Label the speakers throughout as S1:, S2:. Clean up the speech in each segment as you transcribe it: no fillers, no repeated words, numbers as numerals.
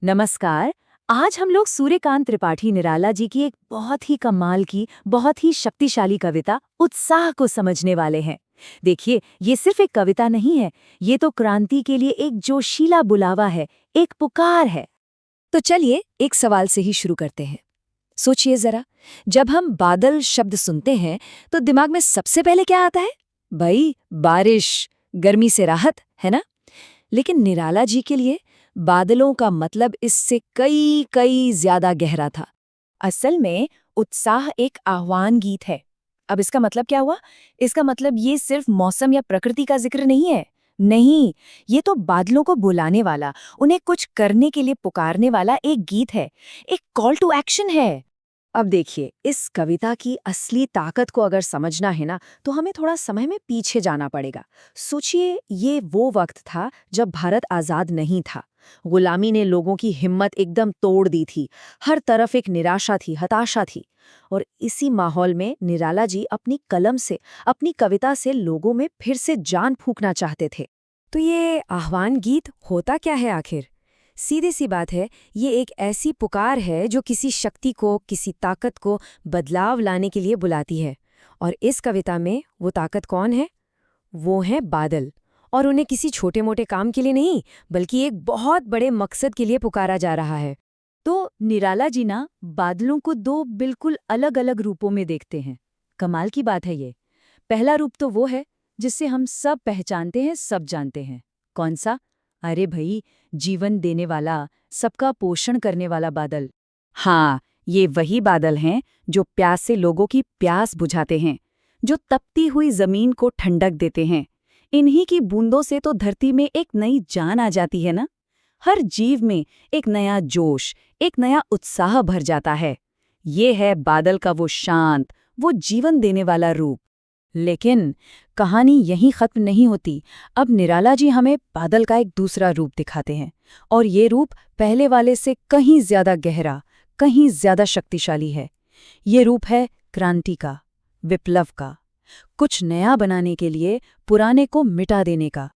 S1: नमस्कार। आज हम लोग सूर्यकांत त्रिपाठी निराला जी की एक बहुत ही कमाल की, बहुत ही शक्तिशाली कविता उत्साह को समझने वाले हैं। देखिए, ये सिर्फ एक कविता नहीं है, ये तो क्रांति के लिए एक जोशीला बुलावा है, एक पुकार है।
S2: तो चलिए एक सवाल से ही शुरू करते हैं। सोचिए जरा, जब हम बादल शब्द सुनते हैं तो दिमाग में सबसे पहले क्या आता है? भाई बारिश, गर्मी से राहत, है ना? लेकिन निराला जी के लिए बादलों का मतलब इससे कई कई ज्यादा गहरा था।
S1: असल में उत्साह एक आह्वान गीत है। अब इसका मतलब क्या हुआ? इसका मतलब ये सिर्फ मौसम या प्रकृति का जिक्र नहीं है। नहीं, ये तो बादलों को बुलाने वाला, उन्हें कुछ करने के लिए पुकारने वाला एक गीत है, एक कॉल टू एक्शन है। अब देखिए, इस कविता की असली ताकत को अगर समझना है ना, तो हमें थोड़ा समय में पीछे जाना पड़ेगा। सोचिए, ये वो वक्त था जब भारत आजाद नहीं था। गुलामी ने लोगों की हिम्मत एकदम तोड़ दी थी। हर तरफ एक निराशा थी, हताशा थी। और इसी माहौल में निराला जी अपनी कलम से, अपनी कविता से लोगों में फिर से जान फूंकना चाहते थे।
S2: तो ये आह्वान गीत होता क्या है आखिर? सीधी सी बात है, ये एक ऐसी पुकार है जो किसी शक्ति को, किसी ताकत को बदलाव लाने के लिए बुलाती है। और इस कविता में वो ताकत कौन है? वो है बादल। और उन्हें किसी छोटे मोटे काम के लिए नहीं, बल्कि एक बहुत बड़े मकसद के लिए पुकारा जा रहा है।
S1: तो निराला जी ना बादलों को दो बिल्कुल अलग-अलग रूपों में देखते हैं। कमाल की बात है ये। पहला रूप तो वो है जिससे हम सब पहचानते हैं, सब जानते हैं। कौन सा? अरे भई, जीवन देने वाला, सबका पोषण करने वाला बादल।
S2: हाँ, ये वही बादल हैं जो प्यास से लोगों की प्यास बुझाते हैं, जो तपती हुई जमीन को ठंडक देते हैं। इन्हीं की बूंदों से तो धरती में एक नई जान आ जाती है ना। हर जीव में एक नया जोश, एक नया उत्साह भर जाता है। ये है बादल का वो शांत, वो जीवन देने वाला रूप।
S1: लेकिन कहानी यहीं खत्म नहीं होती। अब निराला जी हमें बादल का एक दूसरा रूप दिखाते हैं। और ये रूप पहले वाले से कहीं ज्यादा गहरा, कहीं ज्यादा शक्तिशाली है। ये रूप है क्रांति का, विप्लव का, कुछ नया बनाने के लिए पुराने को मिटा देने का।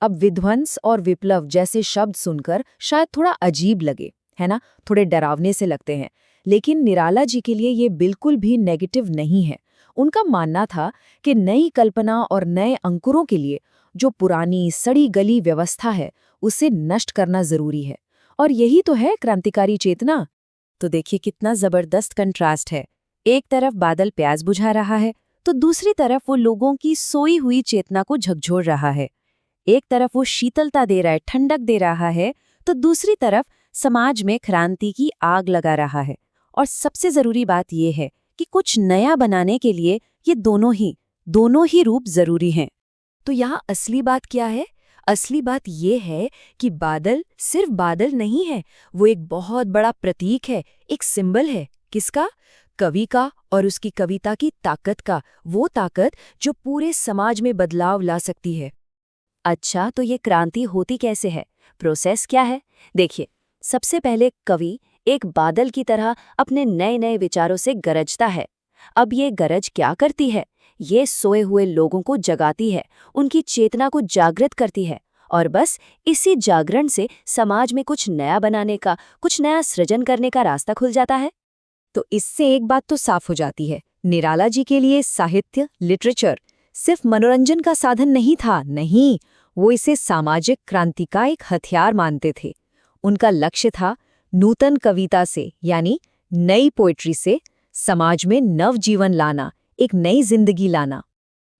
S1: अब विध्वंस और विप्लव जैसे शब्द सुनकर शायद थोड़ा अजीब लगे, है ना, थोड़े डरावने से लगते हैं। लेकिन निराला जी के लिए ये बिल्कुल भी नेगेटिव नहीं है। उनका मानना था कि नई कल्पना और नए अंकुरों के लिए जो पुरानी सड़ी गली व्यवस्था है, उसे नष्ट करना जरूरी है। और यही तो है क्रांतिकारी चेतना। तो देखिए कितना जबरदस्त कंट्रास्ट है। एक तरफ बादल प्यास बुझा रहा है, तो दूसरी तरफ वो लोगों की सोई हुई चेतना को झकझोर रहा है। एक तरफ वो शीतलता दे रहा है, ठंडक दे रहा है, तो दूसरी तरफ समाज में क्रांति की आग लगा रहा है। और सबसे जरूरी बात यह है कि कुछ नया बनाने के लिए ये दोनों ही रूप जरूरी हैं। तो यहाँ असली बात क्या है? असली बात यह है कि बादल सिर्फ बादल नहीं है, वो एक बहुत बड़ा प्रतीक है, एक सिंबल है। किसका? कवि का और उसकी कविता की ताकत का। वो ताकत जो पूरे समाज में बदलाव ला सकती है। अच्छा, तो ये क्रांति होती कैसे है? प्रोसेस क्या है? देखिए, सबसे पहले कवि एक बादल की तरह अपने नए नए विचारों से गरजता है। अब ये गरज क्या करती है? ये सोए हुए लोगों को जगाती है, उनकी चेतना को जागृत करती है। और बस इसी जागरण से समाज में कुछ नया बनाने का, कुछ नया सृजन करने का रास्ता खुल जाता है। तो इससे एक बात तो साफ हो जाती है, निराला जी के लिए साहित्य, लिटरेचर सिर्फ मनोरंजन का साधन नहीं था। नहीं, वो इसे सामाजिक क्रांति का एक हथियार मानते थे। उनका लक्ष्य था नूतन कविता से, यानी नई पोएट्री से समाज में नवजीवन लाना, एक नई जिंदगी लाना।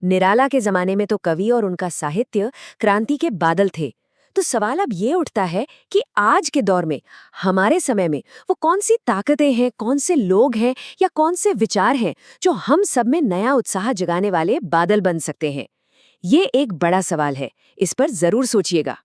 S1: निराला के जमाने में तो कवि और उनका साहित्य क्रांति के बादल थे। तो सवाल अब ये उठता है कि आज के दौर में, हमारे समय में, वो कौन सी ताकतें हैं, कौन से लोग हैं या कौन से विचार हैं जो हम सब में नया उत्साह जगाने वाले बादल बन सकते हैं? ये एक बड़ा सवाल है, इस पर जरूर सोचिएगा।